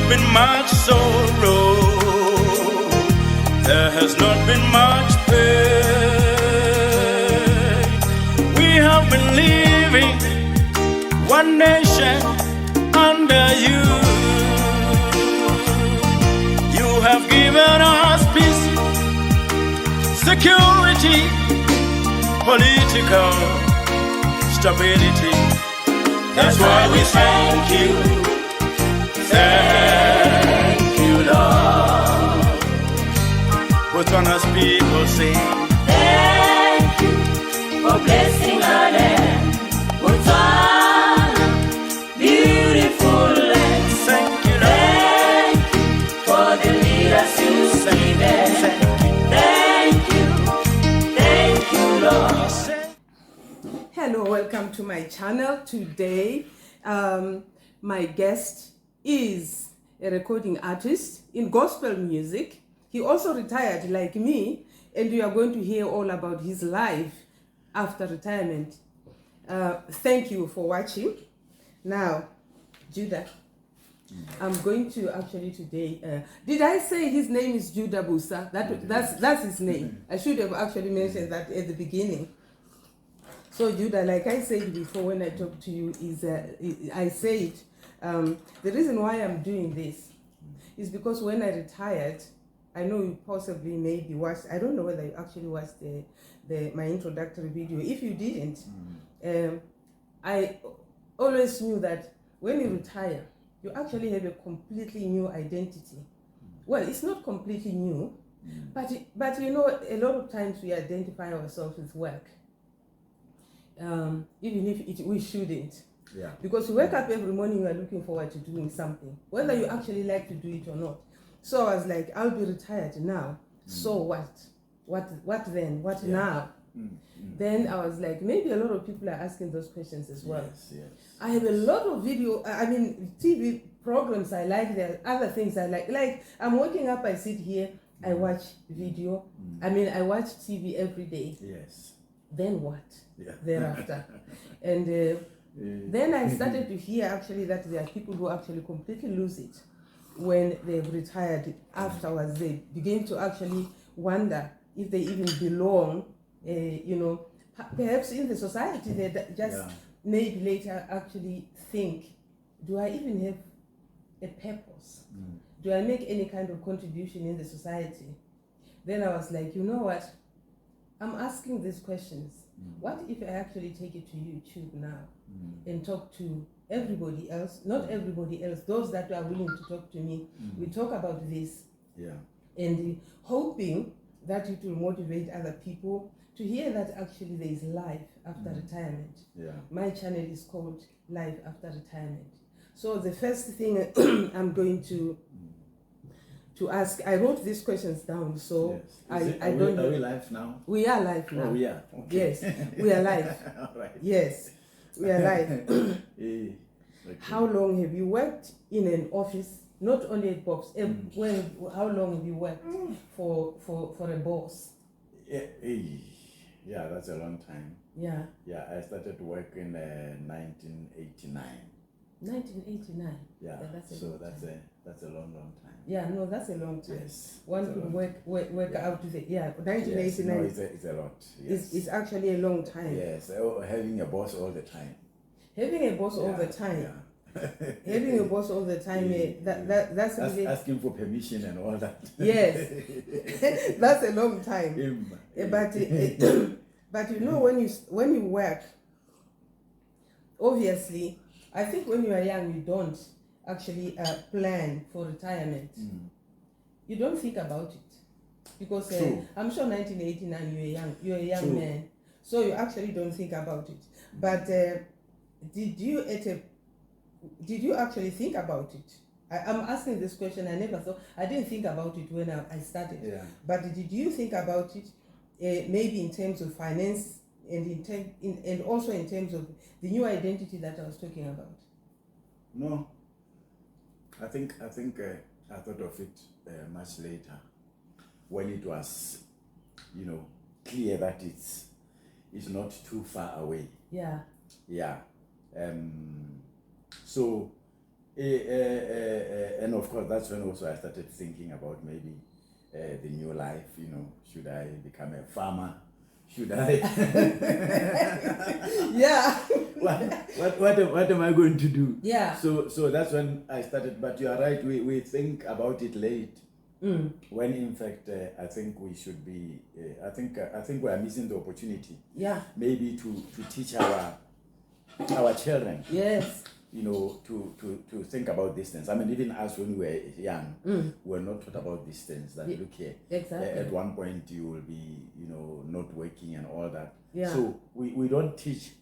been much sorrow, there has not been much pain. We have been living one nation under you. You have given us peace, security, political stability. That's why we thank you. Thank you, Lord. Botswana's people sing. Thank you for blessing our land. Botswana, beautiful land. Thank you, Lord. Thank you for the leaders you've given. Thank you, Lord. Hello, welcome to my channel. Today, my guest is a recording artist in gospel music. He also retired like me, and you are going to hear all about his life after retirement. Thank you for watching. Now, Judah, I'm going to actually today, did I say his name is Judah Bosa? That's his name. I should have actually mentioned that at the beginning. So Judah, like I said before when I talked to you, I said the reason why I'm doing this is because when I retired, I know you possibly maybe watched, I don't know whether you actually watched my introductory video. If you didn't, I always knew that when you retire, you actually have a completely new identity. Well, it's not completely new, but you know, a lot of times we identify ourselves with work. Even if we shouldn't. Yeah. Because you wake up every morning, you are looking forward to doing something, whether you actually like to do it or not. So I was like, I'll be retired now. So what? What then? What now? Then I was like, maybe a lot of people are asking those questions as well. Yes. I have a lot of TV programs I like. There are other things I like. Like, I'm waking up, I sit here, I watch video. I watch TV every day. Yes. Then what? Yeah. Thereafter. And then I started to hear actually that there are people who actually completely lose it when they've retired. Afterwards, they begin to actually wonder if they even belong, perhaps in the society. They just maybe later actually think, do I even have a purpose? Do I make any kind of contribution in the society? Then I was like, you know what? I'm asking these questions. What if I actually take it to YouTube now and talk to everybody else, not everybody else, those that are willing to talk to me. We talk about this, and hoping that it will motivate other people to hear that actually there is life after retirement. My channel is called Life After Retirement. So the first thing I'm going to ask, I wrote these questions down, so Are we live now? We are live now. Oh, we are. Okay. Yes, we are live. All right. Yes, we are live. Okay. How long have you worked in an office? Not only at Bob's. How long have you worked for a boss? Yeah, that's a long time. Yeah. Yeah, I started work in 1989. 1989. Yeah, that's a long time. Yeah, no, that's a long time. Yes. One could work out to the 1989. Yes, no, it's a lot. Yes. It's actually a long time. Yes, having a boss all the time. Having a boss all the time. Yeah. Having a boss all the time. That's really asking for permission and all that. Yes, that's a long time. But you know, when you work, obviously, I think when you are young, you don't actually plan for retirement. You don't think about it because I'm sure 1989 you were a young man, so you actually don't think about it. But did you actually think about it? I'm asking this question. I didn't think about it when I started. Yeah. But did you think about it maybe in terms of finance and also in terms of the new identity that I was talking about? No, I think I thought of it much later, when it was, clear that it's not too far away. Yeah. Yeah. So And of course, that's when also I started thinking about maybe the new life. You know, should I become a farmer? Should I? Yeah. What am I going to do? Yeah. So that's when I started. But you are right. We think about it late. When in fact I think we should be. I think we are missing the opportunity. Yeah. Maybe to teach our children. Yes. You know, to think about these things. I mean, even us when we were young, we were not taught about these things. That look here, exactly. At one point you will be, you know, not working and all that. Yeah. So we don't teach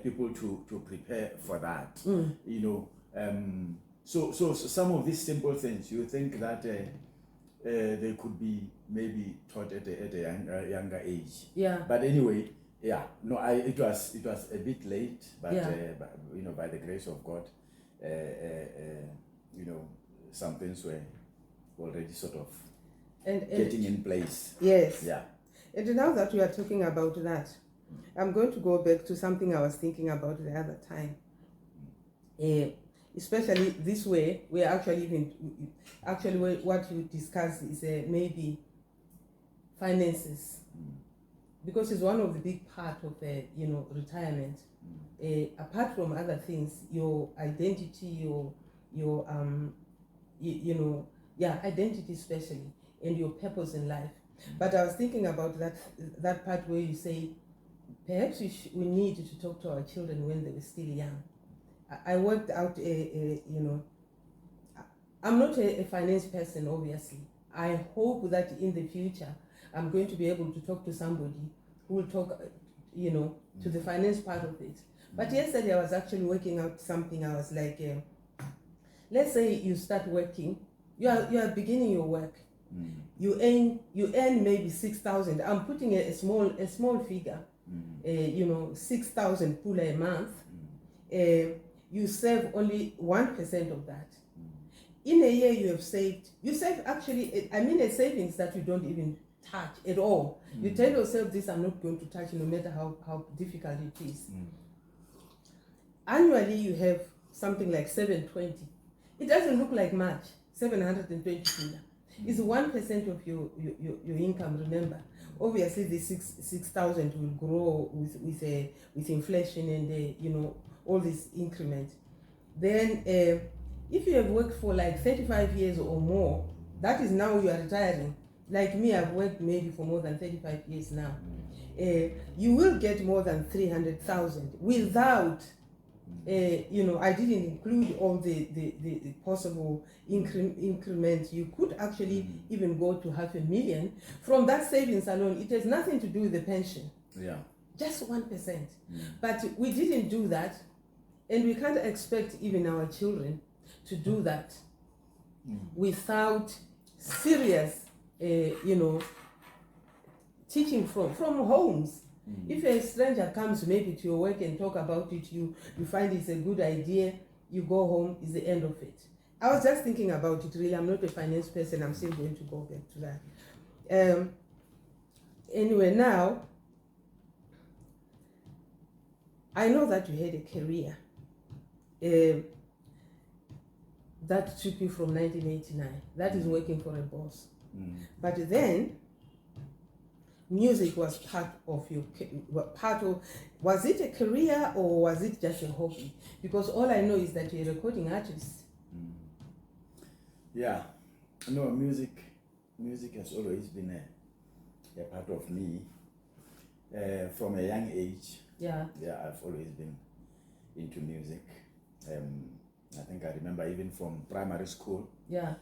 people to prepare for that. You know, so some of these simple things you think that they could be maybe taught at a younger age. Yeah. But anyway. Yeah, no, it was a bit late, but Yeah. You know, by the grace of God, you know, some things were already sort of and getting in place. Yes. Yeah. And now that we are talking about that, I'm going to go back to something I was thinking about the other time. Especially this way, we are actually what you discuss is maybe finances. Because it's one of the big part of retirement. Apart from other things, your identity, your identity especially, and your purpose in life. But I was thinking about that part where you say perhaps we need to talk to our children when they were still young. I worked out I'm not a finance person, obviously. I hope that in the future I'm going to be able to talk to somebody who will talk, to the finance part of it. But yesterday I was actually working out something. I was like, let's say you start working, you are beginning your work. You earn maybe 6,000. I'm putting a small figure. 6,000 pula a month. You save only 1% of that. In a year you save actually, a savings that you don't even touch at all. You tell yourself, this I'm not going to touch, no matter how difficult it is. Annually you have something like 720. It doesn't look like much. 720 pula. It's 1% of your income. Remember, obviously the 6,000 will grow with inflation and all this increment. Then if you have worked for like 35 years or more, that is now you are retiring. Like me, I've worked maybe for more than 35 years now. You will get more than 300,000 without, I didn't include all the possible increment. You could actually even go to 500,000 from that savings alone. It has nothing to do with the pension. Yeah. Just 1%. But we didn't do that, and we can't expect even our children to do that without serious teaching from homes. If a stranger comes maybe to your work and talk about it, you find it's a good idea, you go home, is the end of it. I was just thinking about it, really. I'm not a finance person. I'm still going to go back to that. Anyway, now I know that you had a career that took you from 1989. That is working for a boss. But then music was part of was it a career or was it just a hobby? Because all I know is that you're a recording artist. Yeah, no, music has always been a part of me from a young age. Yeah, I've always been into music. I think I remember even from primary school. Yeah.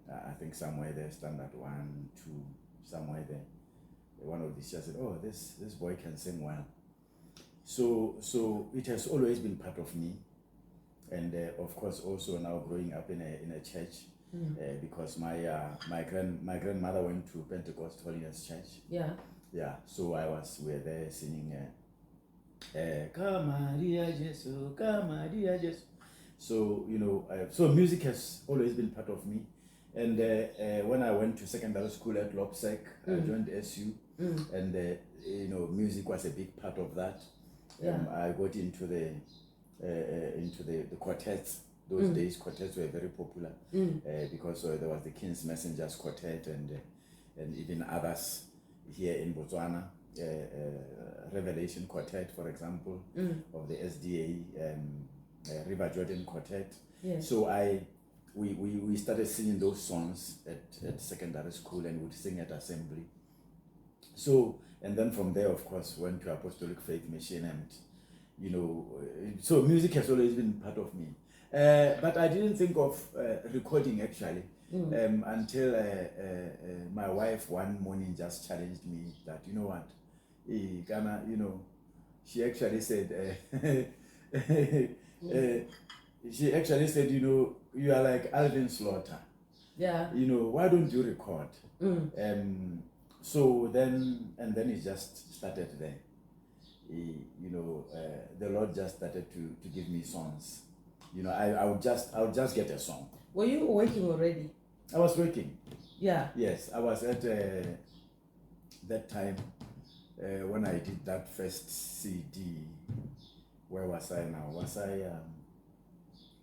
I think somewhere there, standard 1, 2, somewhere there, one of the teachers said, "Oh, this boy can sing well." So it has always been part of me, and of course also now growing up in a church, because my grandmother went to Pentecost Holiness Church. Yeah. So we were there singing. Come Maria Jesu, come Maria Jesu. So so music has always been part of me. And when I went to secondary school at Lopsec, I joined SU, and music was a big part of that. I got into the into the quartets. Those days, quartets were very popular because there was the King's Messengers Quartet and even others here in Botswana. Revelation Quartet, for example, of the SDA, River Jordan Quartet. Yes. So we started singing those songs at secondary school and would sing at assembly. So, and then from there, of course, went to Apostolic Faith Mission, and so music has always been part of me. But I didn't think of recording actually until my wife one morning just challenged me that, you know what, Ghana, she actually said, you are like Alvin Slaughter. Yeah. Why don't you record? So then it just started there. The Lord just started to give me songs. I would just get a song. Were you working already? I was working. Yeah. Yes, I was at that time when I did that first CD. Where was I now? Was I?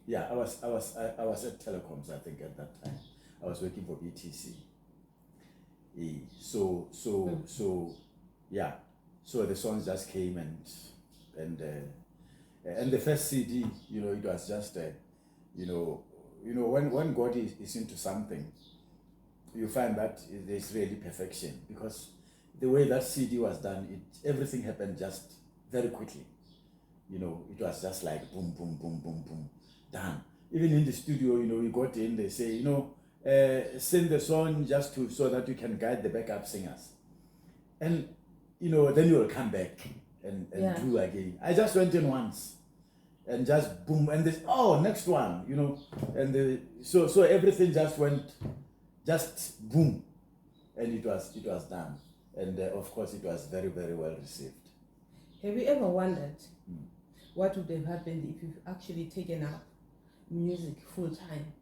Yeah, I was at Telecoms, I think, at that time. I was working for BTC. So yeah. So the songs just came and the first CD, it was just when God is into something, you find that there's really perfection, because the way that CD was done, everything happened just very quickly. It was just like boom, boom, boom, boom, boom, done. Even in the studio, we got in, they say, sing the song just so that you can guide the backup singers. And, then you will come back and do again. I just went in once and just boom, and this, next one, and so everything just went, just boom, and it was done. And of course, it was very, very well received. Have you ever wondered what would have happened if you've actually taken up music full time?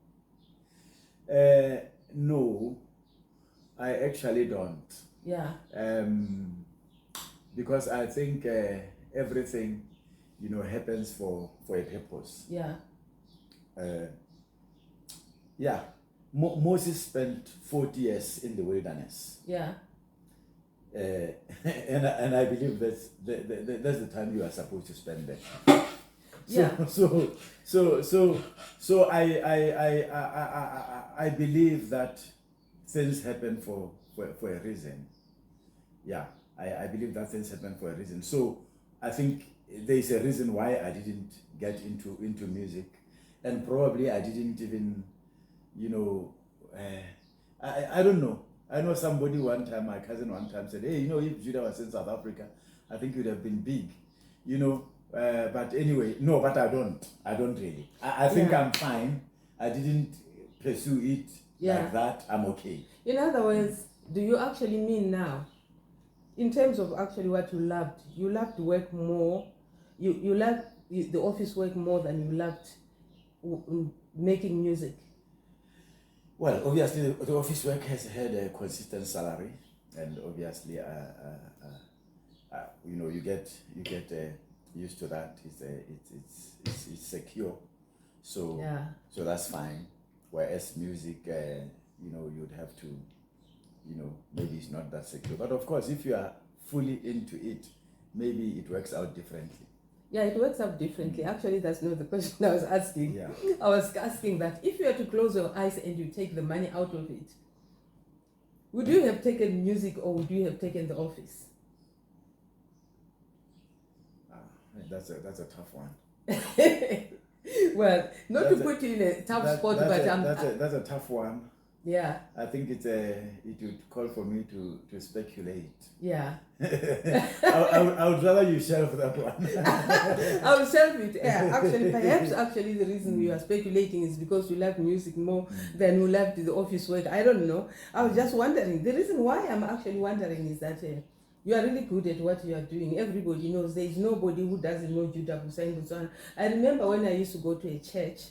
No, I actually don't. Yeah. Because I think everything, happens for a purpose. Yeah. Yeah. Moses spent 40 years in the wilderness. Yeah. And I believe that's the time you are supposed to spend there. So I believe that things happen for a reason. Yeah, I believe that things happen for a reason. So I think there is a reason why I didn't get into music, and probably I didn't even, I don't know. I know somebody one time, my cousin one time said, hey, if Judah was in South Africa, I think you'd have been big, but anyway, no, but I don't really. I think I'm fine. I didn't pursue it like that. I'm okay. In other words, do you actually mean now, in terms of actually what you loved work more, you loved the office work more than you loved making music? Well, obviously the office work has had a consistent salary, and obviously, you get used to that. It's secure, so that's fine. Whereas music, you'd have to, maybe it's not that secure. But of course, if you are fully into it, maybe it works out differently. Yeah, it works out differently. Actually, that's not the question I was asking. Yeah. I was asking that if you had to close your eyes and you take the money out of it, would you have taken music or would you have taken the office? That's a tough one. Well, not to put you in a tough spot, but that's a tough one. Yeah. I think it would call for me to speculate. Yeah. I would rather you shelve that one. I will shelve it. Yeah, perhaps the reason you are speculating is because you love music more than you loved the office work. I don't know. I was just wondering. The reason why I'm actually wondering is that you are really good at what you are doing. Everybody knows. There is nobody who doesn't know Judah Bosa. I remember when I used to go to a church,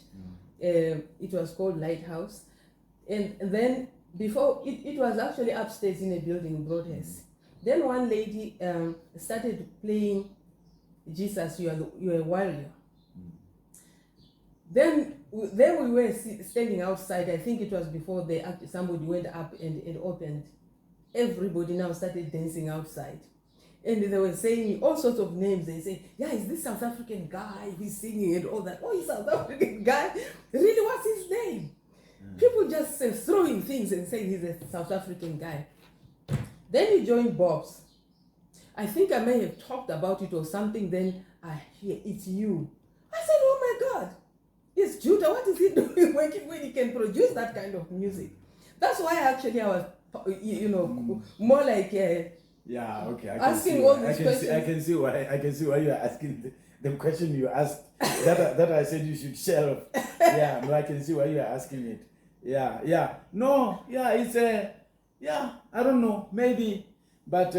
it was called Lighthouse. And then before, it was actually upstairs in a building in Broadhurst. Then one lady started playing Jesus, you are a warrior. There we were standing outside. I think it was before somebody went up and opened. Everybody now started dancing outside. And they were saying all sorts of names. They say, yeah, is this South African guy? He's singing and all that. Oh, he's South African guy. Really, what's his name? People just throwing things and saying he's a South African guy. Then he joined Bob's. I think I may have talked about it or something. Then I hear, it's you. I said, oh my God, it's Judah. What is he doing when he can produce that kind of music? That's why actually I was, more like... yeah, okay. Asking all these questions. I can see why you are asking the question you asked. that I said you should share. Yeah, no, I can see why you are asking it. Yeah. No, yeah, it's I don't know, maybe, but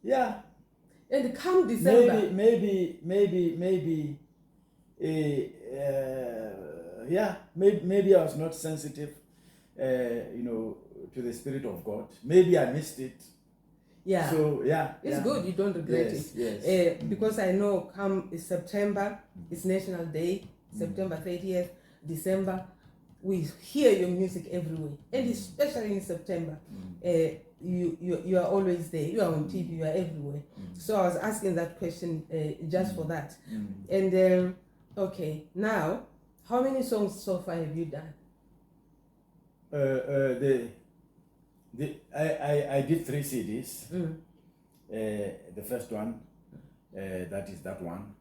yeah. And come December. Maybe. Maybe I was not sensitive, to the Spirit of God. Maybe I missed it. Yeah. So it's good. You don't regret it. Yes. Because I know come September, it's National Day, September 30th, December, we hear your music everywhere, and especially in September, you are always there. You are on TV. You are everywhere. So I was asking that question just for that. And okay, now how many songs so far have you done? I did 3 CDs. The first one, that is that one.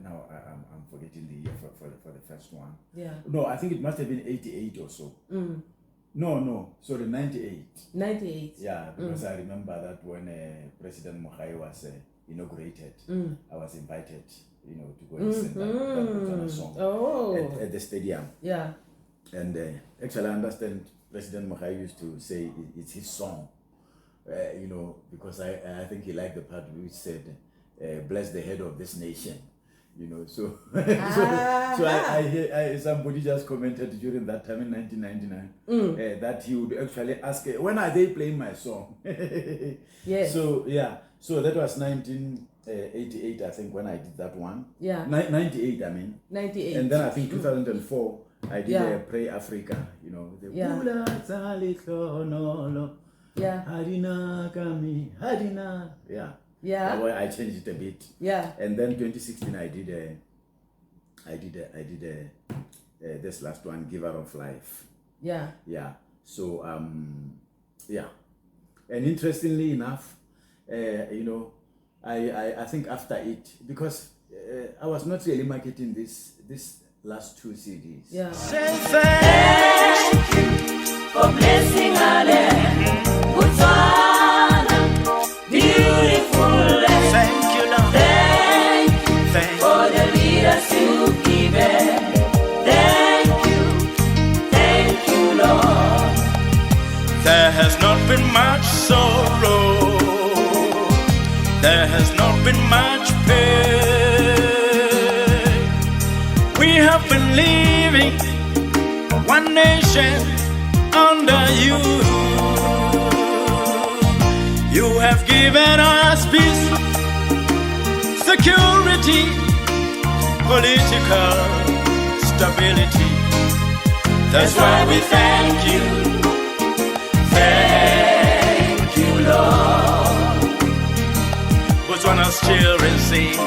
Now I'm forgetting the year for the first one. Yeah. No, I think it must have been 88 or so. No, sorry, 98. 98. Yeah, because I remember that when President Mogai was inaugurated, I was invited, to go and sing that song at the stadium. Yeah. And actually, I understand President Mogai used to say it's his song, because I think he liked the part which said, bless the head of this nation, so I hear somebody just commented during that time in 1999 that he would actually ask, when are they playing my song? Yes. So that was 1988, I think, when I did that one. Yeah. 98, I mean. 98. And then I think 2004 I did Pray Africa, the Bula Zalitonolo. Yeah. Hadina Kami, Hadina. Yeah. That way I changed it a bit. Yeah. And then 2016 I did this last one, Giver of Life. Yeah. Yeah. So and interestingly enough, I think after it, because I was not really marketing this last 2 CDs. Yeah. Say thank you for blessing our land. Botswana, beautiful land. Thank you, Lord. Thank you for the leaders you've given. Thank you, Lord. There has not been much sorrow. There has not been much pain. We have been living one nation under you. You have given us peace, security, political stability. That's why we thank you. Thank you, Lord. Botswana's children sing.